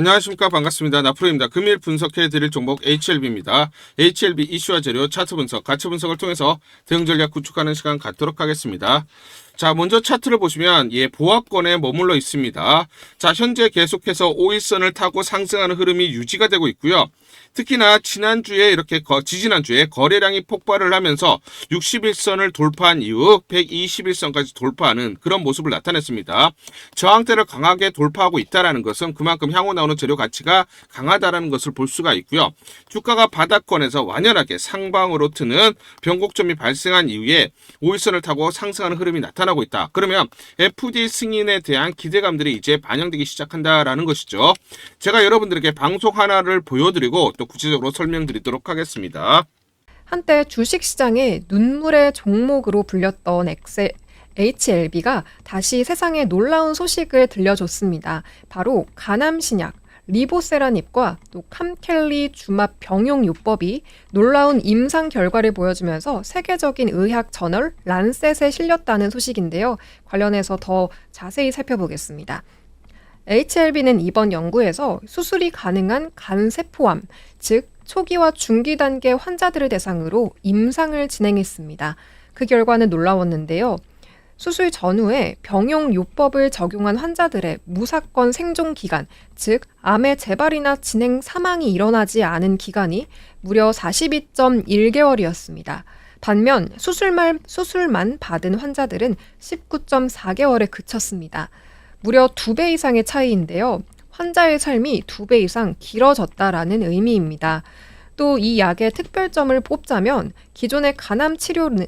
안녕하십니까. 반갑습니다. 나프로입니다. 금일 분석해드릴 종목 HLB입니다. HLB 이슈와 재료, 차트 분석, 가치 분석을 통해서 대응 전략 구축하는 시간 갖도록 하겠습니다. 자, 먼저 차트를 보시면 보합권에 머물러 있습니다. 자, 현재 계속해서 5일선을 타고 상승하는 흐름이 유지가 되고 있고요. 특히나 지난주에 지지난주에 거래량이 폭발을 하면서 61선을 돌파한 이후 121선까지 돌파하는 그런 모습을 나타냈습니다. 저항대를 강하게 돌파하고 있다는 것은 그만큼 향후 나오는 재료 가치가 강하다는 것을 볼 수가 있고요. 주가가 바닥권에서 완연하게 상방으로 트는 변곡점이 발생한 이후에 5일선을 타고 상승하는 흐름이 나타나고 있다. 그러면 FD 승인에 대한 기대감들이 이제 반영되기 시작한다라는 것이죠. 제가 여러분들에게 방송 하나를 보여드리고 또 구체적으로 설명드리도록 하겠습니다. 한때 주식시장의 눈물의 종목으로 불렸던 HLB가 다시 세상에 놀라운 소식을 들려줬습니다. 바로 간암신약 리보세라닙과 또 캄켈리 주합 병용요법이 놀라운 임상 결과를 보여주면서 세계적인 의학 저널 란셋에 실렸다는 소식인데요. 관련해서 더 자세히 살펴보겠습니다. HLB는 이번 연구에서 수술이 가능한 간세포암, 즉 초기와 중기 단계 환자들을 대상으로 임상을 진행했습니다. 그 결과는 놀라웠는데요. 수술 전후에 병용요법을 적용한 환자들의 무사건 생존 기간, 즉 암의 재발이나 진행 사망이 일어나지 않은 기간이 무려 42.1개월이었습니다. 반면 수술만 받은 환자들은 19.4개월에 그쳤습니다. 무려 2배 이상의 차이인데요. 환자의 삶이 2배 이상 길어졌다라는 의미입니다. 또 이 약의 특별점을 뽑자면 기존의 간암 치료는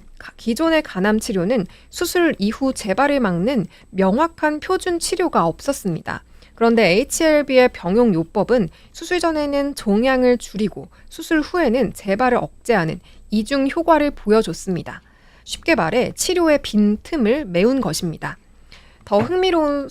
수술 이후 재발을 막는 명확한 표준 치료가 없었습니다. 그런데 HLB의 병용요법은 수술 전에는 종양을 줄이고 수술 후에는 재발을 억제하는 이중 효과를 보여줬습니다. 쉽게 말해 치료의 빈틈을 메운 것입니다. 더 흥미로운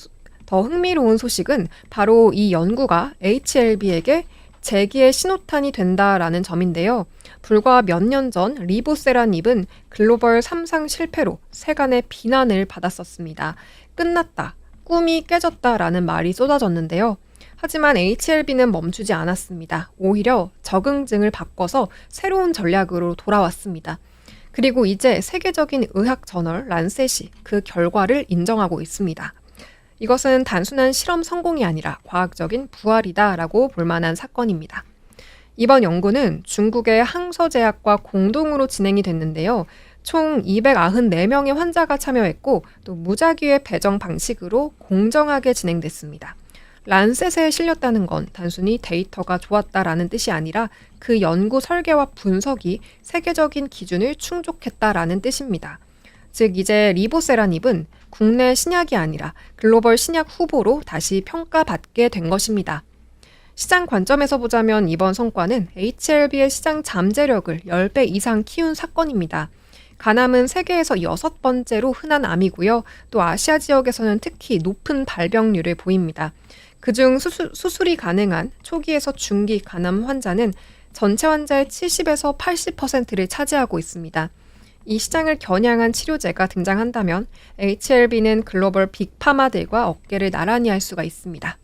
소식은 바로 이 연구가 HLB에게 재기의 신호탄이 된다라는 점인데요. 불과 몇 년 전 리보세라닙은 글로벌 3상 실패로 세간의 비난을 받았었습니다. 끝났다, 꿈이 깨졌다라는 말이 쏟아졌는데요. 하지만 HLB는 멈추지 않았습니다. 오히려 적응증을 바꿔서 새로운 전략으로 돌아왔습니다. 그리고 이제 세계적인 의학 저널 란셋이 그 결과를 인정하고 있습니다. 이것은 단순한 실험 성공이 아니라 과학적인 부활이다라고 볼 만한 사건입니다. 이번 연구는 중국의 항서제약과 공동으로 진행이 됐는데요. 총 294명의 환자가 참여했고 또 무작위의 배정 방식으로 공정하게 진행됐습니다. 란셋에 실렸다는 건 단순히 데이터가 좋았다라는 뜻이 아니라 그 연구 설계와 분석이 세계적인 기준을 충족했다라는 뜻입니다. 즉 이제 리보세라닙은 국내 신약이 아니라 글로벌 신약 후보로 다시 평가받게 된 것입니다. 시장 관점에서 보자면 이번 성과는 HLB의 시장 잠재력을 10배 이상 키운 사건입니다. 간암은 세계에서 6번째로 흔한 암이고요. 또 아시아 지역에서는 특히 높은 발병률을 보입니다. 그중 수술이 가능한 초기에서 중기 간암 환자는 전체 환자의 70에서 80%를 차지하고 있습니다. 이 시장을 겨냥한 치료제가 등장한다면 HLB는 글로벌 빅파마들과 어깨를 나란히 할 수가 있습니다.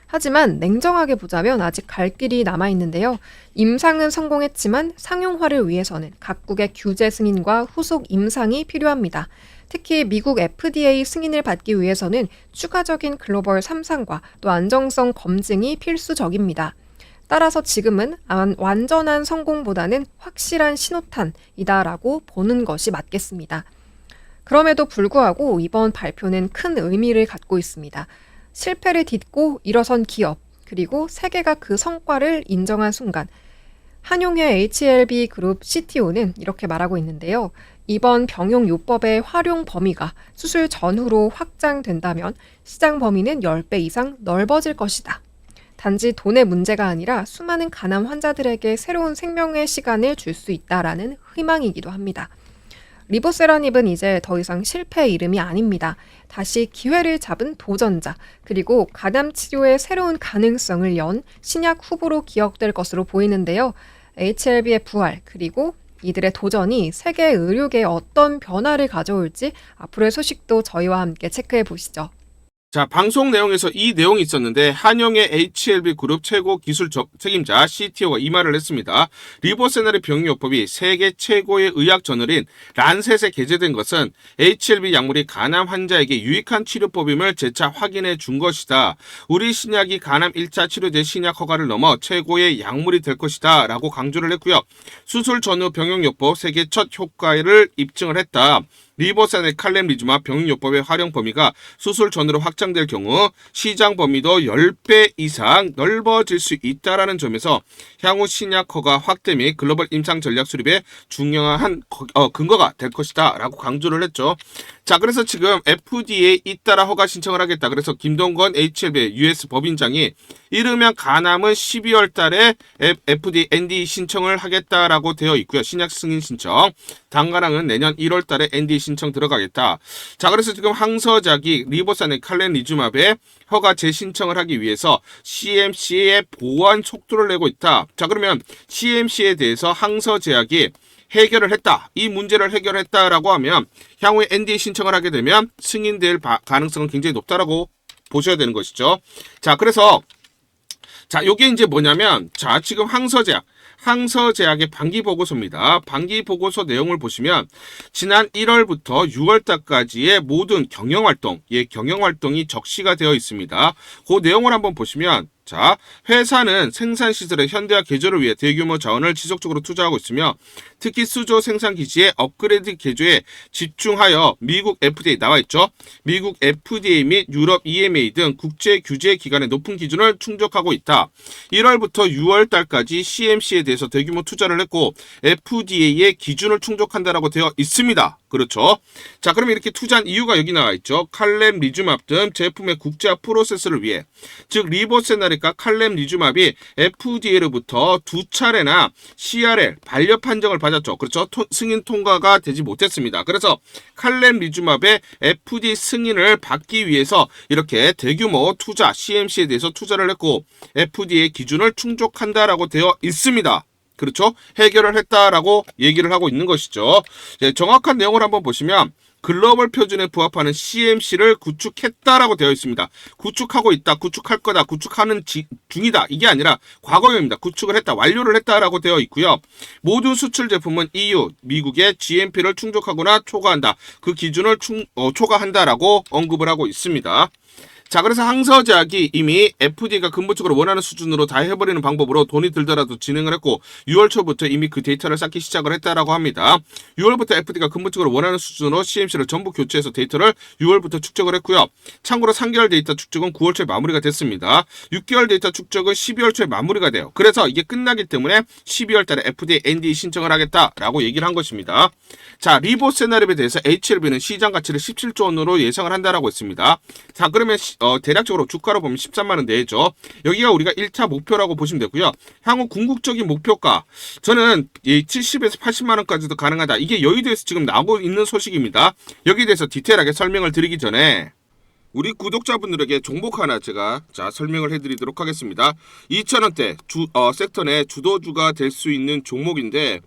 하지만 냉정하게 보자면 아직 갈 길이 남아있는데요. 임상은 성공했지만 상용화를 위해서는 각국의 규제 승인과 후속 임상이 필요합니다. 특히 미국 FDA 승인을 받기 위해서는 추가적인 글로벌 3상과 또 안정성 검증이 필수적입니다. 따라서 지금은 완전한 성공보다는 확실한 신호탄이다라고 보는 것이 맞겠습니다. 그럼에도 불구하고 이번 발표는 큰 의미를 갖고 있습니다. 실패를 딛고 일어선 기업, 그리고 세계가 그 성과를 인정한 순간 한용회 HLB 그룹 CTO는 이렇게 말하고 있는데요. 이번 병용요법의 활용 범위가 수술 전후로 확장된다면 시장 범위는 10배 이상 넓어질 것이다. 단지 돈의 문제가 아니라 수많은 간암 환자들에게 새로운 생명의 시간을 줄 수 있다라는 희망이기도 합니다. 리보세라닙은 이제 더 이상 실패의 이름이 아닙니다. 다시 기회를 잡은 도전자, 그리고 간암 치료의 새로운 가능성을 연 신약 후보로 기억될 것으로 보이는데요. HLB의 부활, 그리고 이들의 도전이 세계 의료계에 어떤 변화를 가져올지 앞으로의 소식도 저희와 함께 체크해 보시죠. 자, 방송 내용에서 이 내용이 있었는데 한영의 HLB 그룹 최고 기술 책임자 CTO가 이 말을 했습니다. 리보세나리 병용요법이 세계 최고의 의학 저널인 란셋에 게재된 것은 HLB 약물이 간암 환자에게 유익한 치료법임을 재차 확인해 준 것이다. 우리 신약이 간암 1차 치료제 신약 허가를 넘어 최고의 약물이 될 것이다 라고 강조를 했고요. 수술 전후 병용요법 세계 첫 효과를 입증을 했다. 리보세나리 칼렘리주맙 병용요법의 활용 범위가 수술 전으로 확장될 경우 시장 범위도 10배 이상 넓어질 수 있다라는 점에서 향후 신약 허가 확대 및 글로벌 임상 전략 수립에 중요한 근거가 될 것이다 라고 강조를 했죠. 자, 그래서 지금 FDA 잇따라 허가 신청을 하겠다. 그래서 김동건 HLB US 법인장이 이르면 간암은 12월 달에 FDA NDA 신청을 하겠다라고 되어 있고요. 신약 승인 신청. 당간항은 내년 1월 달에 NDA 신청 들어가겠다. 자, 그래서 지금 항서작이 리보사네 칼렌리주맙의 허가 재신청을 하기 위해서 CMC의 보완 속도를 내고 있다. 자, 그러면 CMC에 대해서 항서제약이 해결을 했다. 이 문제를 해결했다라고 하면 향후에 NDA 신청을 하게 되면 승인될 가능성은 굉장히 높다라고 보셔야 되는 것이죠. 자, 그래서 자, 요게 이제 뭐냐면 자, 지금 항서제약의 반기 보고서입니다. 반기 보고서 내용을 보시면 지난 1월부터 6월달까지의 모든 경영활동이 적시가 되어 있습니다. 그 내용을 한번 보시면 자, 회사는 생산시설의 현대화 개조를 위해 대규모 자원을 지속적으로 투자하고 있으며 특히 수조 생산기지의 업그레이드 개조에 집중하여 미국 FDA 나와있죠. 미국 FDA 및 유럽 EMA 등 국제 규제 기관의 높은 기준을 충족하고 있다. 1월부터 6월달까지 CMC에 대해서 대규모 투자를 했고 FDA의 기준을 충족한다라고 되어 있습니다. 그렇죠. 자, 그러면 이렇게 투자한 이유가 여기 나와있죠. 칼렘리주맙 등 제품의 국제화 프로세스를 위해 즉 리보세나리과 칼렘리주맙이 FDA로부터 2차례나 CRL 반려 판정을 받았죠. 그렇죠. 승인 통과가 되지 못했습니다. 그래서 칼렘리주맙의 FDA 승인을 받기 위해서 이렇게 대규모 투자 CMC에 대해서 투자를 했고 FDA 기준을 충족한다라고 되어 있습니다. 그렇죠. 해결을 했다라고 얘기를 하고 있는 것이죠. 정확한 내용을 한번 보시면 글로벌 표준에 부합하는 CMC를 구축했다라고 되어 있습니다. 구축하고 있다, 구축할 거다, 구축하는 중이다. 이게 아니라 과거형입니다. 구축을 했다, 완료를 했다라고 되어 있고요. 모든 수출 제품은 EU, 미국의 GMP를 충족하거나 초과한다. 그 기준을 초과한다라고 언급을 하고 있습니다. 자, 그래서 항서제약이 이미 FDA가 근본적으로 원하는 수준으로 다 해버리는 방법으로 돈이 들더라도 진행을 했고 6월 초부터 이미 그 데이터를 쌓기 시작을 했다라고 합니다. 6월부터 FDA가 근본적으로 원하는 수준으로 CMC를 전부 교체해서 데이터를 6월부터 축적을 했고요. 참고로 3개월 데이터 축적은 9월 초에 마무리가 됐습니다. 6개월 데이터 축적은 12월 초에 마무리가 돼요. 그래서 이게 끝나기 때문에 12월 달에 FDA NDA 신청을 하겠다라고 얘기를 한 것입니다. 자, 리보세나립에 대해서 HLB는 시장 가치를 17조 원으로 예상을 한다라고 했습니다. 자, 그러면 대략적으로 주가로 보면 13만원 내죠. 여기가 우리가 1차 목표라고 보시면 되고요. 향후 궁극적인 목표가 저는 70에서 80만원까지도 가능하다. 이게 여의도에서 지금 나오고 있는 소식입니다. 여기에 대해서 디테일하게 설명을 드리기 전에 우리 구독자분들에게 종목 하나 제가 설명을 해드리도록 하겠습니다. 2,000원대 섹터 내 주도주가 될 수 있는 종목인데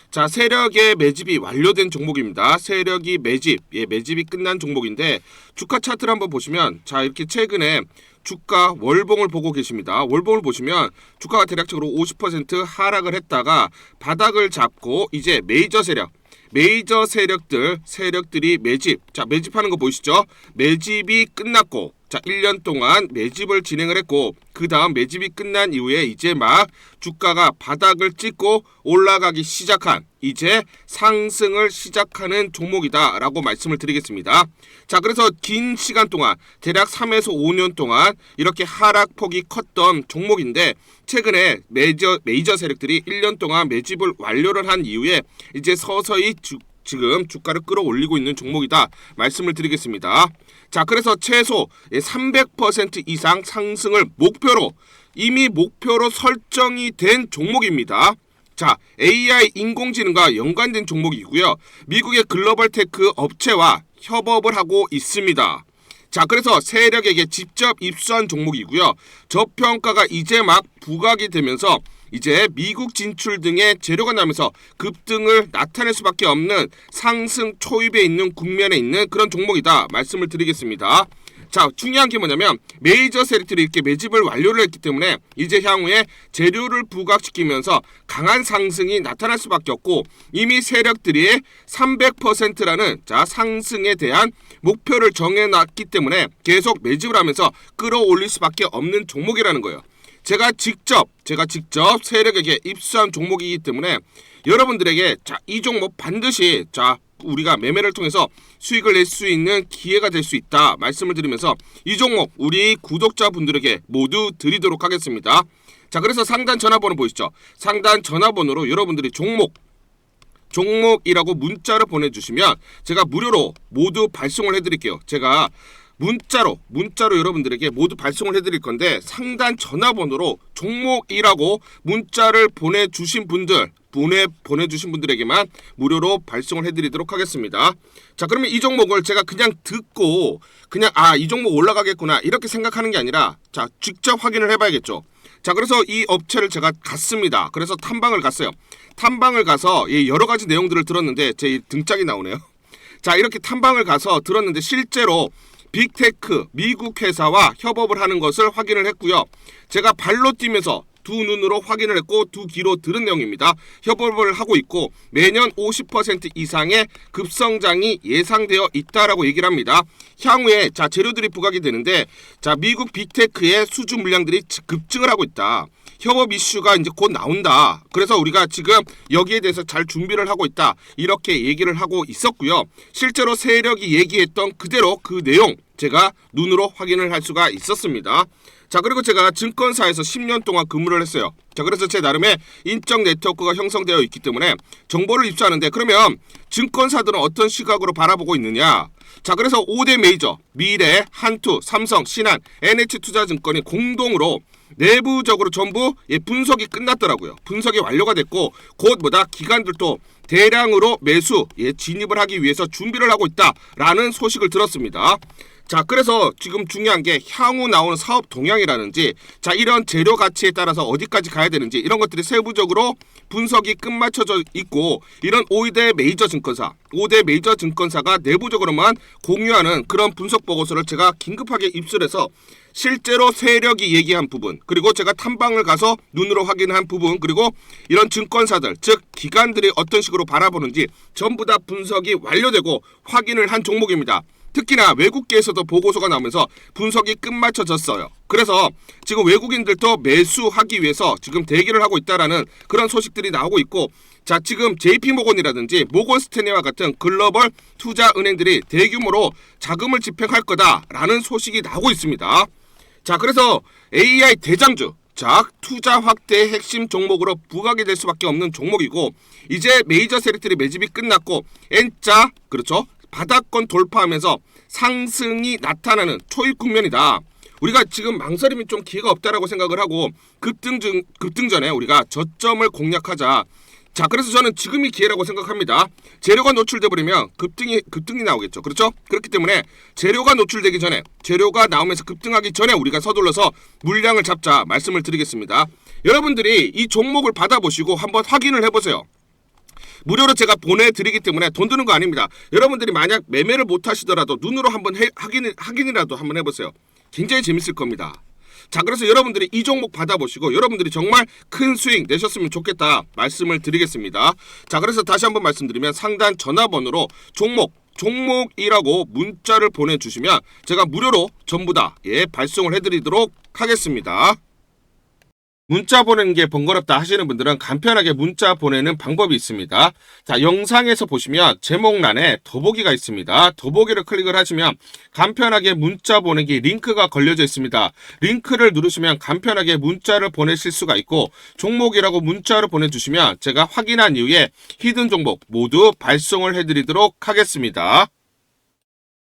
자, 세력의 매집이 완료된 종목입니다. 세력이 매집이 끝난 종목인데 주가 차트를 한번 보시면 자, 이렇게 최근에 주가 월봉을 보고 계십니다. 월봉을 보시면 주가가 대략적으로 50% 하락을 했다가 바닥을 잡고 이제 메이저 세력들이 매집하는 거 보이시죠? 매집이 끝났고 자, 1년 동안 매집을 진행을 했고 그 다음 매집이 끝난 이후에 이제 막 주가가 바닥을 찍고 올라가기 시작한 이제 상승을 시작하는 종목이다 라고 말씀을 드리겠습니다. 자, 그래서 긴 시간 동안 대략 3에서 5년 동안 이렇게 하락폭이 컸던 종목인데 최근에 메이저 세력들이 1년 동안 매집을 완료를 한 이후에 이제 서서히 지금 주가를 끌어올리고 있는 종목이다 말씀을 드리겠습니다. 자, 그래서 최소 300% 이상 상승을 이미 목표로 설정이 된 종목입니다. 자, AI 인공지능과 연관된 종목이고요. 미국의 글로벌 테크 업체와 협업을 하고 있습니다. 자, 그래서 세력에게 직접 입수한 종목이고요. 저평가가 이제 막 부각이 되면서 이제 미국 진출 등의 재료가 나면서 급등을 나타낼 수밖에 없는 상승 초입에 있는 국면에 있는 그런 종목이다 말씀을 드리겠습니다. 자, 중요한 게 뭐냐면 메이저 세력들이 이렇게 매집을 완료를 했기 때문에 이제 향후에 재료를 부각시키면서 강한 상승이 나타날 수밖에 없고, 이미 세력들이 300%라는 자 상승에 대한 목표를 정해놨기 때문에 계속 매집을 하면서 끌어올릴 수밖에 없는 종목이라는 거예요. 제가 직접 세력에게 입수한 종목이기 때문에 여러분들에게 자, 이 종목 반드시 자 우리가 매매를 통해서 수익을 낼 수 있는 기회가 될 수 있다 말씀을 드리면서 이 종목 우리 구독자분들에게 모두 드리도록 하겠습니다. 자, 그래서 상단 전화번호 보이시죠? 상단 전화번호로 여러분들이 종목이라고 문자를 보내주시면 제가 무료로 모두 발송을 해드릴게요. 제가 문자로 여러분들에게 모두 발송을 해드릴 건데, 상단 전화번호로 종목이라고 문자를 보내주신 분들에게만 무료로 발송을 해드리도록 하겠습니다. 자, 그러면 이 종목을 제가 그냥 듣고 그냥 이 종목 올라가겠구나 이렇게 생각하는 게 아니라 자 직접 확인을 해봐야겠죠. 자, 그래서 이 업체를 제가 갔습니다. 그래서 탐방을 갔어요. 탐방을 가서 여러 가지 내용들을 들었는데 제 등짝이 나오네요. 자, 이렇게 탐방을 가서 들었는데 실제로 빅테크 미국 회사와 협업을 하는 것을 확인을 했고요. 제가 발로 뛰면서 두 눈으로 확인을 했고 두 귀로 들은 내용입니다. 협업을 하고 있고 매년 50% 이상의 급성장이 예상되어 있다라고 얘기를 합니다. 향후에 자 재료들이 부각이 되는데 자 미국 빅테크의 수주 물량들이 급증을 하고 있다. 협업 이슈가 이제 곧 나온다. 그래서 우리가 지금 여기에 대해서 잘 준비를 하고 있다. 이렇게 얘기를 하고 있었고요. 실제로 세력이 얘기했던 그대로 그 내용 제가 눈으로 확인을 할 수가 있었습니다. 자, 그리고 제가 증권사에서 10년 동안 근무를 했어요. 자, 그래서 제 나름의 인적 네트워크가 형성되어 있기 때문에 정보를 입수하는데, 그러면 증권사들은 어떤 시각으로 바라보고 있느냐? 자, 그래서 5대 메이저 미래, 한투, 삼성, 신한, NH투자증권이 공동으로 내부적으로 전부 분석이 끝났더라고요. 분석이 완료가 됐고 곧 기관들도 대량으로 매수 진입을 하기 위해서 준비를 하고 있다라는 소식을 들었습니다. 자, 그래서 지금 중요한 게 향후 나오는 사업 동향이라든지 자 이런 재료 가치에 따라서 어디까지 가야 되는지 이런 것들이 세부적으로 분석이 끝마쳐져 있고, 이런 5대 메이저 증권사가 내부적으로만 공유하는 그런 분석 보고서를 제가 긴급하게 입수해서 실제로 세력이 얘기한 부분, 그리고 제가 탐방을 가서 눈으로 확인한 부분, 그리고 이런 증권사들 즉 기관들이 어떤 식으로 바라보는지 전부 다 분석이 완료되고 확인을 한 종목입니다. 특히나 외국계에서도 보고서가 나오면서 분석이 끝마쳐졌어요. 그래서 지금 외국인들도 매수하기 위해서 지금 대기를 하고 있다라는 그런 소식들이 나오고 있고, 자 지금 JP모건이라든지 모건스탠리와 같은 글로벌 투자 은행들이 대규모로 자금을 집행할 거다라는 소식이 나오고 있습니다. 자, 그래서 AI 대장주 자 투자 확대의 핵심 종목으로 부각이 될 수밖에 없는 종목이고, 이제 메이저 세력들이 매집이 끝났고 N자 그렇죠 바닥권 돌파하면서 상승이 나타나는 초입 국면이다. 우리가 지금 망설임이 좀 기회가 없다라고 생각을 하고 급등 전에 우리가 저점을 공략하자. 자, 그래서 저는 지금이 기회라고 생각합니다. 재료가 노출돼 버리면 급등이 나오겠죠. 그렇죠? 그렇기 때문에 재료가 노출되기 전에, 재료가 나오면서 급등하기 전에 우리가 서둘러서 물량을 잡자 말씀을 드리겠습니다. 여러분들이 이 종목을 받아보시고 한번 확인을 해보세요. 무료로 제가 보내드리기 때문에 돈 드는 거 아닙니다. 여러분들이 만약 매매를 못 하시더라도 눈으로 한번 확인이라도 한번 해보세요. 굉장히 재밌을 겁니다. 자, 그래서 여러분들이 이 종목 받아보시고 여러분들이 정말 큰 수익 내셨으면 좋겠다 말씀을 드리겠습니다. 자, 그래서 다시 한번 말씀드리면 상단 전화번호로 종목이라고 문자를 보내주시면 제가 무료로 전부 다 발송을 해드리도록 하겠습니다. 문자 보내는 게 번거롭다 하시는 분들은 간편하게 문자 보내는 방법이 있습니다. 자, 영상에서 보시면 제목란에 더보기가 있습니다. 더보기를 클릭을 하시면 간편하게 문자 보내기 링크가 걸려져 있습니다. 링크를 누르시면 간편하게 문자를 보내실 수가 있고, 종목이라고 문자를 보내주시면 제가 확인한 이후에 히든 종목 모두 발송을 해드리도록 하겠습니다.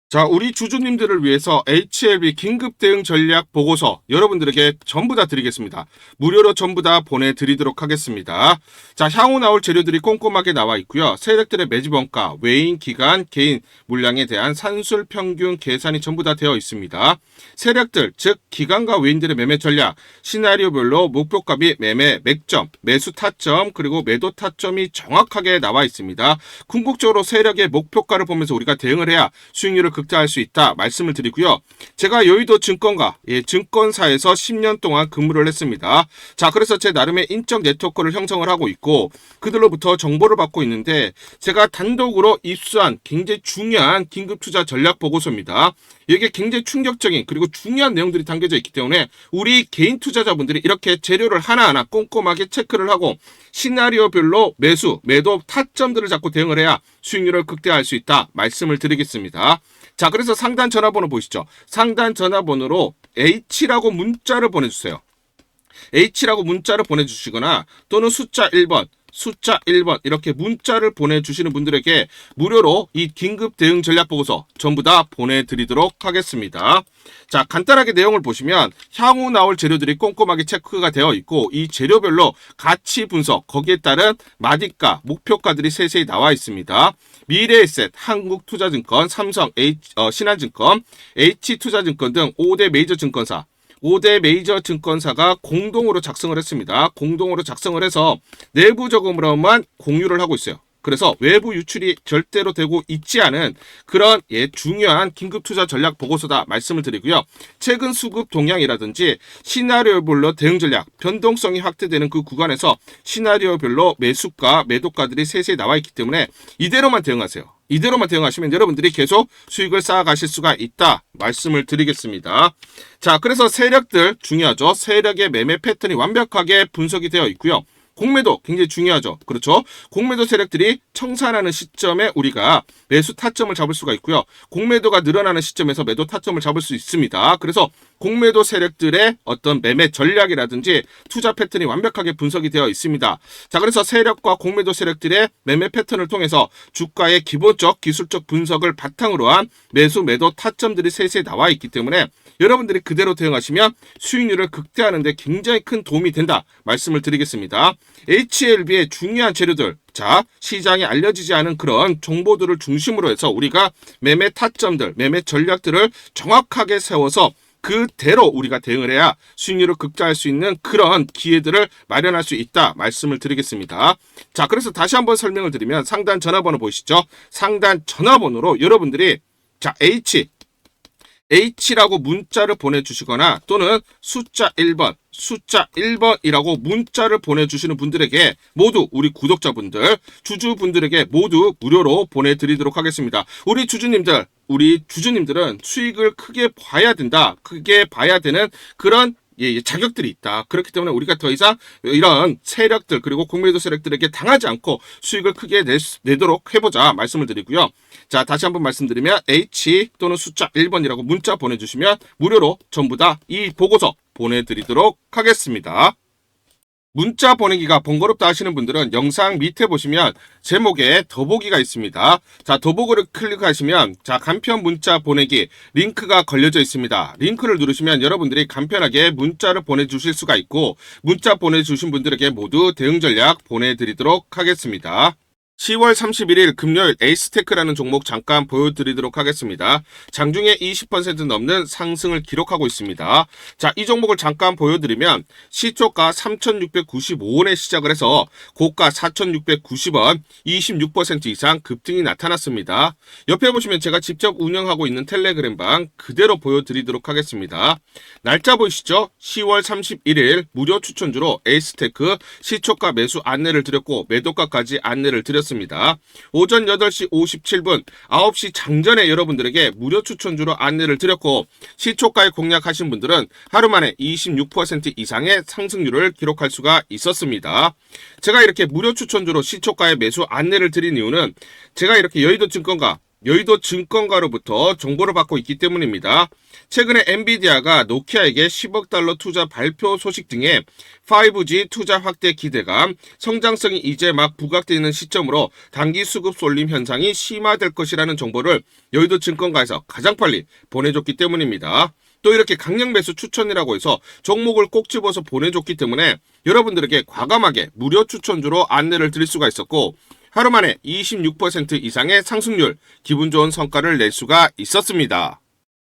자, 우리 주주님들을 위해서 HLB 긴급 대응 전략 보고서 여러분들에게 전부 다 드리겠습니다. 무료로 전부 다 보내드리도록 하겠습니다. 자, 향후 나올 재료들이 꼼꼼하게 나와 있고요. 세력들의 매집 원가, 외인, 기간, 개인 물량에 대한 산술 평균 계산이 전부 다 되어 있습니다. 세력들, 즉 기간과 외인들의 매매 전략, 시나리오별로 목표값이 매매 맥점, 매수 타점, 그리고 매도 타점이 정확하게 나와 있습니다. 궁극적으로 세력의 목표가를 보면서 우리가 대응을 해야 수익률을 극대화할 수 있다 말씀을 드리고요. 제가 여의도 증권가, 증권사에서 10년 동안 근무를 했습니다. 자, 그래서 제 나름의 인적 네트워크를 형성을 하고 있고 그들로부터 정보를 받고 있는데 제가 단독으로 입수한 굉장히 중요한 긴급투자 전략 보고서입니다. 이게 굉장히 충격적인 그리고 중요한 내용들이 담겨져 있기 때문에 우리 개인 투자자분들이 이렇게 재료를 하나하나 꼼꼼하게 체크를 하고 시나리오별로 매수, 매도 타점들을 잡고 대응을 해야 수익률을 극대화할 수 있다 말씀을 드리겠습니다. 자, 그래서 상단 전화번호 보시죠. 상단 전화번호로 H라고 문자를 보내주세요. H라고 문자를 보내주시거나 또는 숫자 1번 이렇게 문자를 보내주시는 분들에게 무료로 이 긴급 대응 전략 보고서 전부 다 보내드리도록 하겠습니다. 자, 간단하게 내용을 보시면 향후 나올 재료들이 꼼꼼하게 체크가 되어 있고 이 재료별로 가치 분석, 거기에 따른 마디가, 목표가들이 세세히 나와 있습니다. 미래에셋, 한국투자증권, 삼성, 신한증권, H투자증권 등 5대 메이저 증권사 5대 메이저 증권사가 공동으로 작성을 했습니다. 공동으로 작성을 해서 내부적으로만 공유를 하고 있어요. 그래서 외부 유출이 절대로 되고 있지 않은 그런 중요한 긴급투자 전략 보고서다 말씀을 드리고요. 최근 수급 동향이라든지 시나리오별로 대응 전략, 변동성이 확대되는 그 구간에서 시나리오별로 매수가, 매도가들이 세세히 나와 있기 때문에 이대로만 대응하세요. 이대로만 대응하시면 여러분들이 계속 수익을 쌓아가실 수가 있다 말씀을 드리겠습니다. 자, 그래서 세력들 중요하죠. 세력의 매매 패턴이 완벽하게 분석이 되어 있고요. 공매도 굉장히 중요하죠. 그렇죠? 공매도 세력들이 청산하는 시점에 우리가 매수 타점을 잡을 수가 있고요. 공매도가 늘어나는 시점에서 매도 타점을 잡을 수 있습니다. 그래서 공매도 세력들의 어떤 매매 전략이라든지 투자 패턴이 완벽하게 분석이 되어 있습니다. 자, 그래서 세력과 공매도 세력들의 매매 패턴을 통해서 주가의 기본적 기술적 분석을 바탕으로 한 매수 매도 타점들이 세세히 나와 있기 때문에 여러분들이 그대로 대응하시면 수익률을 극대화하는 데 굉장히 큰 도움이 된다 말씀을 드리겠습니다. HLB의 중요한 재료들, 자, 시장에 알려지지 않은 그런 정보들을 중심으로 해서 우리가 매매 타점들, 매매 전략들을 정확하게 세워서 그대로 우리가 대응을 해야 수익률을 극대화할 수 있는 그런 기회들을 마련할 수 있다 말씀을 드리겠습니다. 자, 그래서 다시 한번 설명을 드리면 상단 전화번호 보시죠. 상단 전화번호로 여러분들이 자, H라고 문자를 보내주시거나 또는 숫자 1번이라고 문자를 보내주시는 분들에게 모두 우리 구독자분들, 주주분들에게 모두 무료로 보내드리도록 하겠습니다. 우리 주주님들은 수익을 크게 봐야 된다. 크게 봐야 되는 그런 자격들이 있다. 그렇기 때문에 우리가 더 이상 이런 세력들 그리고 공매도 세력들에게 당하지 않고 수익을 크게 내도록 해보자 말씀을 드리고요. 자, 다시 한번 말씀드리면 H 또는 숫자 1번이라고 문자 보내주시면 무료로 전부 다 이 보고서 보내드리도록 하겠습니다. 문자 보내기가 번거롭다 하시는 분들은 영상 밑에 보시면 제목에 더보기가 있습니다. 자, 더보기를 클릭하시면 자, 간편 문자 보내기 링크가 걸려져 있습니다. 링크를 누르시면 여러분들이 간편하게 문자를 보내주실 수가 있고 문자 보내주신 분들에게 모두 대응 전략 보내드리도록 하겠습니다. 10월 31일 금요일 에이스테크라는 종목 잠깐 보여드리도록 하겠습니다. 장중에 20% 넘는 상승을 기록하고 있습니다. 자, 이 종목을 잠깐 보여드리면 시초가 3,695원에 시작을 해서 고가 4,690원 26% 이상 급등이 나타났습니다. 옆에 보시면 제가 직접 운영하고 있는 텔레그램방 그대로 보여드리도록 하겠습니다. 날짜 보이시죠? 10월 31일 무료 추천주로 에이스테크 시초가 매수 안내를 드렸고 매도가까지 안내를 드렸습니다. 오전 8시 57분 9시 장전에 여러분들에게 무료 추천주로 안내를 드렸고 시초가에 공략하신 분들은 하루 만에 26% 이상의 상승률을 기록할 수가 있었습니다. 제가 이렇게 무료 추천주로 시초가에 매수 안내를 드린 이유는 제가 이렇게 여의도 증권가로부터 정보를 받고 있기 때문입니다. 최근에 엔비디아가 노키아에게 10억 달러 투자 발표 소식 등의 5G 투자 확대 기대감, 성장성이 이제 막 부각되는 시점으로 단기 수급 쏠림 현상이 심화될 것이라는 정보를 여의도 증권가에서 가장 빨리 보내줬기 때문입니다. 또 이렇게 강력 매수 추천이라고 해서 종목을 꼭 집어서 보내줬기 때문에 여러분들에게 과감하게 무료 추천주로 안내를 드릴 수가 있었고 하루 만에 26% 이상의 상승률, 기분 좋은 성과를 낼 수가 있었습니다.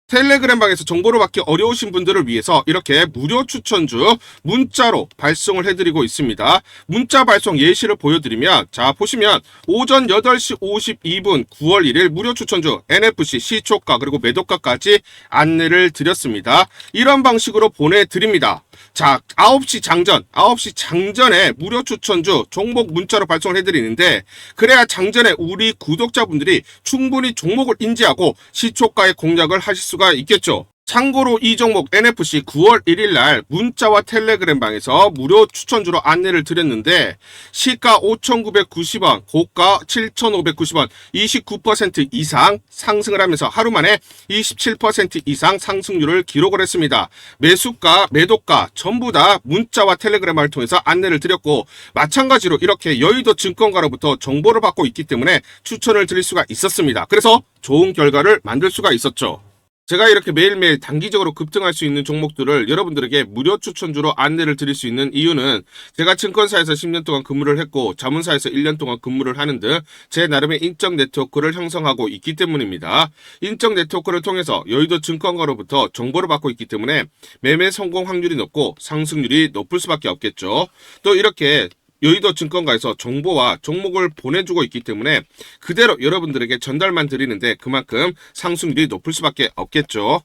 텔레그램방에서 정보를 받기 어려우신 분들을 위해서 이렇게 무료 추천주 문자로 발송을 해드리고 있습니다. 문자 발송 예시를 보여드리면, 자 보시면 오전 8시 52분 9월 1일 무료 추천주 NFC 시초가 그리고 매도가까지 안내를 드렸습니다. 이런 방식으로 보내드립니다. 자, 9시 장전에 무료 추천주 종목 문자로 발송을 해드리는데, 그래야 장전에 우리 구독자분들이 충분히 종목을 인지하고 시초가의 공략을 하실 수가 있겠죠. 참고로 이 종목 NFC 9월 1일 날 문자와 텔레그램방에서 무료 추천주로 안내를 드렸는데, 시가 5,990원, 고가 7,590원, 29% 이상 상승을 하면서 하루 만에 27% 이상 상승률을 기록을 했습니다. 매수가, 매도가 전부 다 문자와 텔레그램을 통해서 안내를 드렸고, 마찬가지로 이렇게 여의도 증권가로부터 정보를 받고 있기 때문에 추천을 드릴 수가 있었습니다. 그래서 좋은 결과를 만들 수가 있었죠. 제가 이렇게 매일매일 단기적으로 급등할 수 있는 종목들을 여러분들에게 무료 추천주로 안내를 드릴 수 있는 이유는, 제가 증권사에서 10년 동안 근무를 했고 자문사에서 1년 동안 근무를 하는 등 제 나름의 인적 네트워크를 형성하고 있기 때문입니다. 인적 네트워크를 통해서 여의도 증권가로부터 정보를 받고 있기 때문에 매매 성공 확률이 높고 상승률이 높을 수밖에 없겠죠. 또 이렇게 여의도 증권가에서 정보와 종목을 보내주고 있기 때문에 그대로 여러분들에게 전달만 드리는데 그만큼 상승률이 높을 수밖에 없겠죠.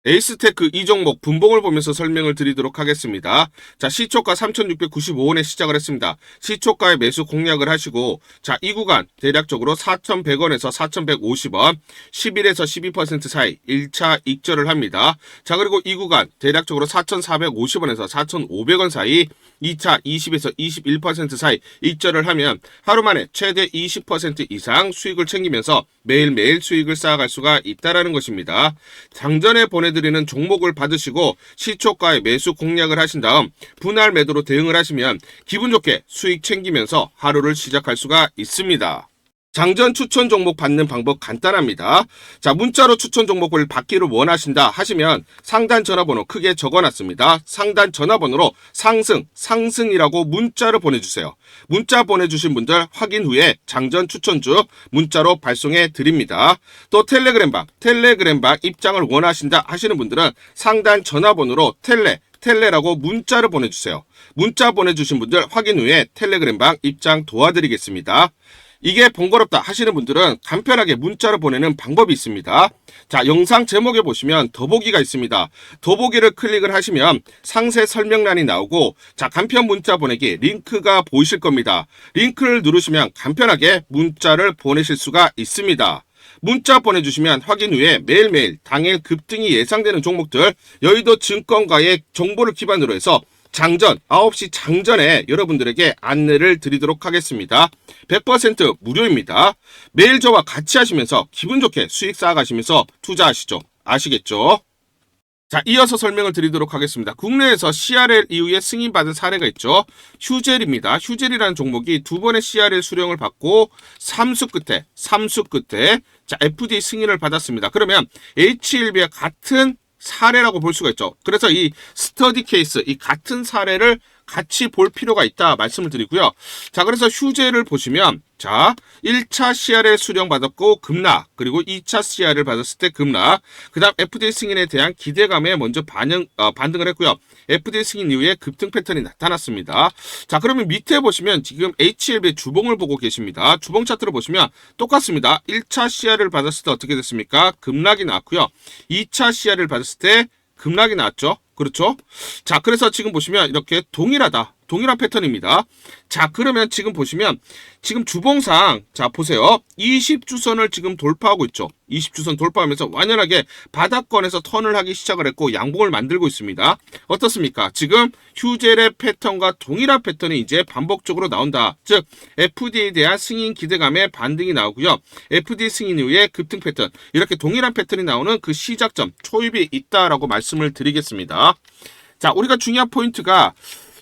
에이스테크 이 종목 분봉을 보면서 설명을 드리도록 하겠습니다. 자, 시초가 3,695원에 시작을 했습니다. 시초가에 매수 공략을 하시고, 자, 이 구간 대략적으로 4,100원에서 4,150원, 11에서 12% 사이 1차 익절을 합니다. 자, 그리고 이 구간 대략적으로 4,450원에서 4,500원 사이 2차 20에서 21% 사이 익절을 하면 하루 만에 최대 20% 이상 수익을 챙기면서 매일매일 수익을 쌓아갈 수가 있다는 것입니다. 장전에 보내드리는 종목을 받으시고 시초가에 매수 공략을 하신 다음 분할 매도로 대응을 하시면 기분 좋게 수익 챙기면서 하루를 시작할 수가 있습니다. 장전 추천 종목 받는 방법 간단합니다. 자, 문자로 추천 종목을 받기를 원하신다 하시면 상단 전화번호 크게 적어놨습니다. 상단 전화번호로 상승이라고 문자를 보내주세요. 문자 보내주신 분들 확인 후에 장전 추천주 문자로 발송해 드립니다. 또 텔레그램방 입장을 원하신다 하시는 분들은 상단 전화번호로 텔레라고 문자를 보내주세요. 문자 보내주신 분들 확인 후에 텔레그램방 입장 도와드리겠습니다. 이게 번거롭다 하시는 분들은 간편하게 문자로 보내는 방법이 있습니다. 자, 영상 제목에 보시면 더보기가 있습니다. 더보기를 클릭을 하시면 상세 설명란이 나오고, 자, 간편 문자 보내기 링크가 보이실 겁니다. 링크를 누르시면 간편하게 문자를 보내실 수가 있습니다. 문자 보내주시면 확인 후에 매일매일 당일 급등이 예상되는 종목들 여의도 증권가의 정보를 기반으로 해서 장전, 9시 장전에 여러분들에게 안내를 드리도록 하겠습니다. 100% 무료입니다. 매일 저와 같이 하시면서 기분 좋게 수익 쌓아가시면서 투자하시죠. 아시겠죠? 자, 이어서 설명을 드리도록 하겠습니다. 국내에서 CRL 이후에 승인받은 사례가 있죠. 휴젤입니다. 휴젤이라는 종목이 두 번의 CRL 수령을 받고 삼수 끝에 자, FDA 승인을 받았습니다. 그러면 HLB와 같은 사례라고 볼 수가 있죠. 그래서 이 스터디 케이스, 이 같은 사례를 같이 볼 필요가 있다 말씀을 드리고요. 자, 그래서 휴재를 보시면, 자, 1차 CRL 수령 받았고 급락, 그리고 2차 CRL 받았을 때 급락, 그 다음 FDA 승인에 대한 기대감에 먼저 반등을 했고요. FDA 승인 이후에 급등 패턴이 나타났습니다. 자, 그러면 밑에 보시면 지금 HLB의 주봉을 보고 계십니다. 주봉 차트를 보시면 똑같습니다. 1차 CRL 받았을 때 어떻게 됐습니까? 급락이 나왔고요. 2차 CRL 받았을 때 급락이 나왔죠. 그렇죠? 자, 그래서 지금 보시면 이렇게 동일한 패턴입니다. 자, 그러면 지금 보시면 지금 주봉상, 자, 보세요. 20주선을 지금 돌파하고 있죠. 20주선 돌파하면서 완연하게 바닥권에서 턴을 하기 시작을 했고 양봉을 만들고 있습니다. 어떻습니까? 지금 휴젤의 패턴과 동일한 패턴이 이제 반복적으로 나온다. 즉, FDA에 대한 승인 기대감에 반등이 나오고요. FDA 승인 이후에 급등 패턴, 이렇게 동일한 패턴이 나오는 그 시작점, 초입이 있다라고 말씀을 드리겠습니다. 자, 우리가 중요한 포인트가,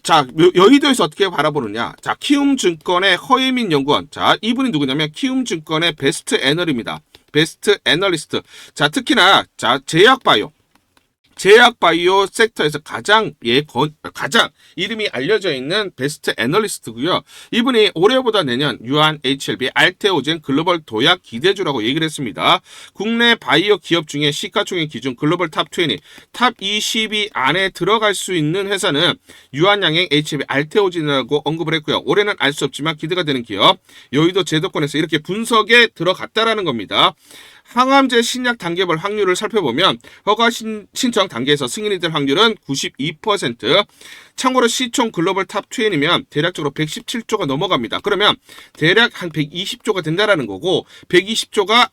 자, 여의도에서 어떻게 바라보느냐. 자, 키움증권의 허예민 연구원. 자, 이분이 누구냐면 키움증권의 베스트 애널입니다. 베스트 애널리스트. 자, 특히나, 자, 제약바이오. 제약 바이오 섹터에서 가장 이름이 알려져 있는 베스트 애널리스트고요. 이분이 올해보다 내년 유한 HLB 알테오젠 글로벌 도약 기대주라고 얘기를 했습니다. 국내 바이오 기업 중에 시가총액 기준 글로벌 탑 20, 탑 20위 안에 들어갈 수 있는 회사는 유한양행 HLB 알테오젠이라고 언급을 했고요. 올해는 알 수 없지만 기대가 되는 기업, 여의도 제도권에서 이렇게 분석에 들어갔다라는 겁니다. 항암제 신약 단계별 확률을 살펴보면 허가 신청 단계에서 승인이 될 확률은 92%. 참고로 시총 글로벌 탑 20이면 대략적으로 117조가 넘어갑니다. 그러면 대략 한 120조가 된다라는 거고 120조가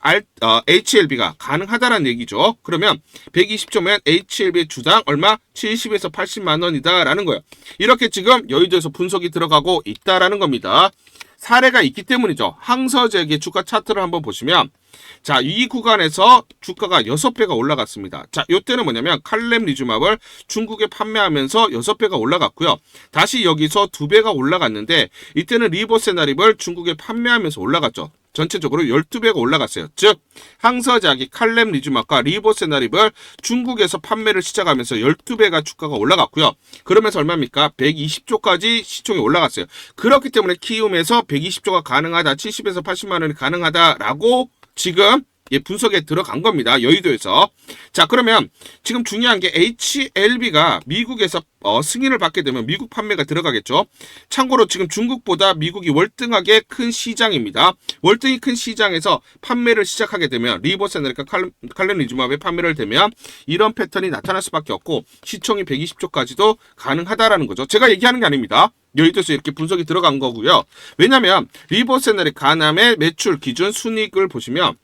HLB가 가능하다라는 얘기죠. 그러면 120조면 HLB의 주당 얼마? 70에서 80만 원이다라는 거예요. 이렇게 지금 여의도에서 분석이 들어가고 있다라는 겁니다. 사례가 있기 때문이죠. 항서제약의 주가 차트를 한번 보시면 자, 이 구간에서 주가가 6배가 올라갔습니다. 자, 이때는 뭐냐면 칼렘리주맙을 중국에 판매하면서 6배가 올라갔고요. 다시 여기서 2배가 올라갔는데 이때는 리보세나립을 중국에 판매하면서 올라갔죠. 전체적으로 12배가 올라갔어요. 즉 항서제약이 칼렘리주맙과 리보세나립을 중국에서 판매를 시작하면서 12배가 주가가 올라갔고요. 그러면서 얼마입니까? 120조까지 시총이 올라갔어요. 그렇기 때문에 키움에서 120조가 가능하다, 70에서 80만 원이 가능하다라고 지금 분석에 들어간 겁니다. 여의도에서. 자, 그러면 지금 중요한 게 HLB가 미국에서 승인을 받게 되면 미국 판매가 들어가겠죠. 참고로 지금 중국보다 미국이 월등하게 큰 시장입니다. 월등히 큰 시장에서 판매를 시작하게 되면 리보세나립과 칼렌리주맙의 판매를 되면 이런 패턴이 나타날 수밖에 없고 시총이 120조까지도 가능하다라는 거죠. 제가 얘기하는 게 아닙니다. 여의도에서 이렇게 분석이 들어간 거고요. 왜냐하면 리보세나립 간암의 매출 기준 순이익을 보시면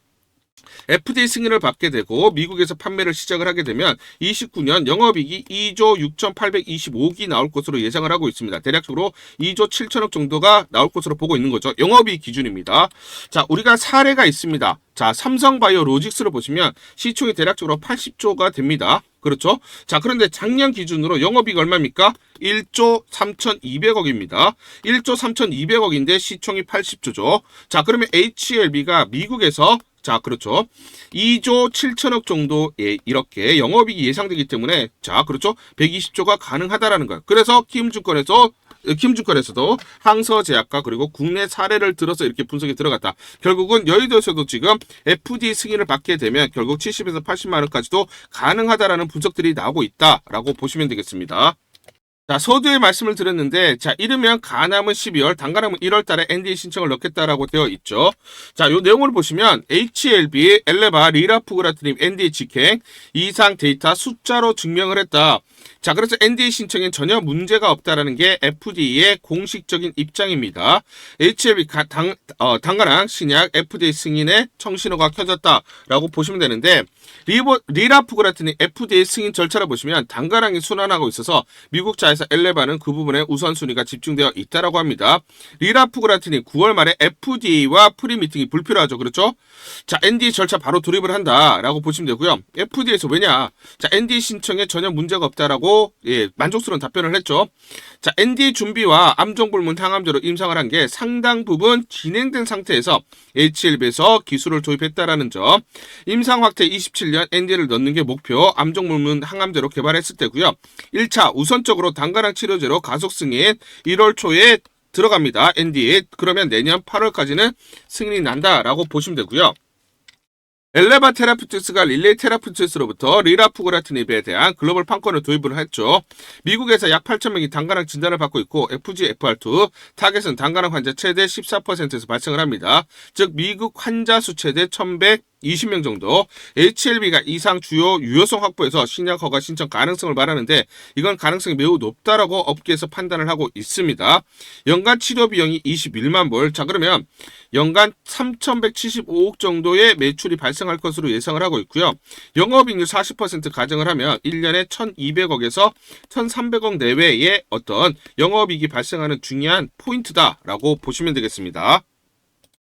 FDA 승인을 받게 되고 미국에서 판매를 시작을 하게 되면 29년 영업이익이 2조 6,825억이 나올 것으로 예상을 하고 있습니다. 대략적으로 2조 7천억 정도가 나올 것으로 보고 있는 거죠. 영업이익 기준입니다. 자, 우리가 사례가 있습니다. 자, 삼성바이오로직스를 보시면 시총이 대략적으로 80조가 됩니다. 그렇죠? 자, 그런데 작년 기준으로 영업이익 얼마입니까? 1조 3,200억입니다. 1조 3,200억인데 시총이 80조죠. 자, 그러면 HLB가 미국에서 자, 그렇죠. 2조 7천억 정도의 이렇게 영업이익이 예상되기 때문에 자, 그렇죠. 120조가 가능하다라는 거예요. 그래서 키움증권에서도 항서제약과 그리고 국내 사례를 들어서 이렇게 분석이 들어갔다. 결국은 여의도에서도 지금 FDA 승인을 받게 되면 결국 70에서 80만 원까지도 가능하다라는 분석들이 나오고 있다라고 보시면 되겠습니다. 자, 서두에 말씀을 드렸는데, 자, 이르면 간암은 12월, 단간암은 1월 달에 NDA 신청을 넣겠다라고 되어 있죠. 자, 요 내용을 보시면, HLB, 엘레바, 리라푸그라트님 NDA 직행, 이상 데이터 숫자로 증명을 했다. 자, 그래서 NDA 신청엔 전혀 문제가 없다라는 게 FDA의 공식적인 입장입니다. HLB 단간암 신약 FDA 승인에 청신호가 켜졌다라고 보시면 되는데, 리라푸그라트님 FDA 승인 절차를 보시면 단간암이 순환하고 있어서 미국 자에서 엘레바는 그 부분에 우선순위가 집중되어 있다라고 합니다. 리라푸그라틴이 9월 말에 FDA와 프리미팅이 불필요하죠. 그렇죠? 자, NDA 절차 바로 돌입을 한다라고 보시면 되고요. FDA에서 왜냐? 자, NDA 신청에 전혀 문제가 없다라고 만족스러운 답변을 했죠. 자, NDA 준비와 암종불문 항암제로 임상을 한 게 상당 부분 진행된 상태에서 HLB에서 기술을 도입했다라는 점. 임상 확대 27년 NDA를 넣는 게 목표, 암종불문 항암제로 개발했을 때고요. 1차 우선적으로 단간암 치료제로 가속 승인 1월 초에 들어갑니다. NDA. 그러면 내년 8월까지는 승인이 난다라고 보시면 되고요. 엘레바 테라퓨틱스가 릴레이 테라퓨틱스로부터 리라푸그라티닙에 대한 글로벌 판권을 도입을 했죠. 미국에서 약 8,000명이 단간암 진단을 받고 있고 FGFR2 타겟은 단간암 환자 최대 14%에서 발생을 합니다. 즉 미국 환자 수 최대 1,120명 정도. HLB가 이상 주요 유효성 확보에서 신약 허가 신청 가능성을 말하는데 이건 가능성이 매우 높다라고 업계에서 판단을 하고 있습니다. 연간 치료 비용이 21만 불. 자, 그러면 연간 3,175억 정도의 매출이 발생할 것으로 예상을 하고 있고요. 영업이익률 40% 가정을 하면 1년에 1,200억에서 1,300억 내외의 어떤 영업이익이 발생하는 중요한 포인트다라고 보시면 되겠습니다.